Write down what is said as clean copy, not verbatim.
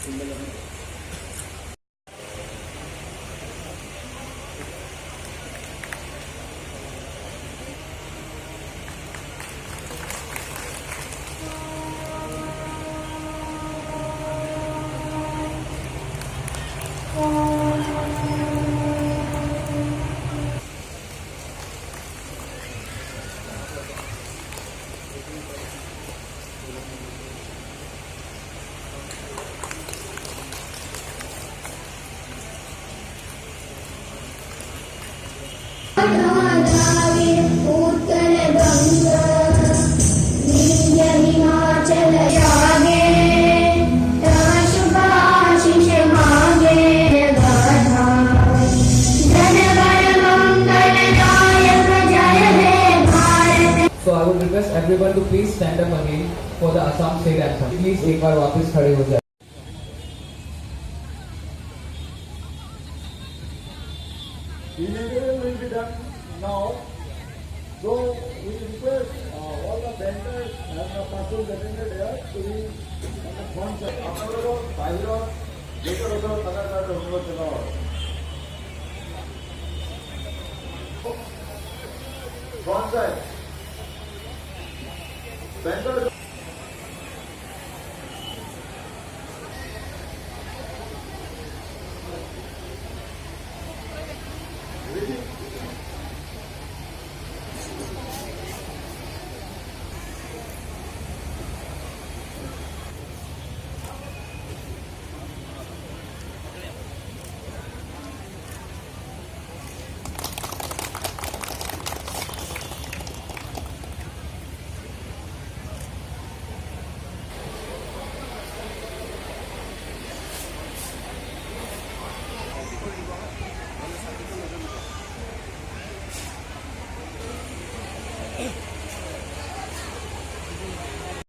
So I would request everyone to please stand up again for the Assam State Anthem. Please एक बार वापस खड़े हो जाए. Immediately will be done now. So we request all the vendors and the persons attended here to be on the front side. আপনারা বাইরে যেটা ওটা টাকা কাটা অনুরোধ জানাও. Front side. Vendors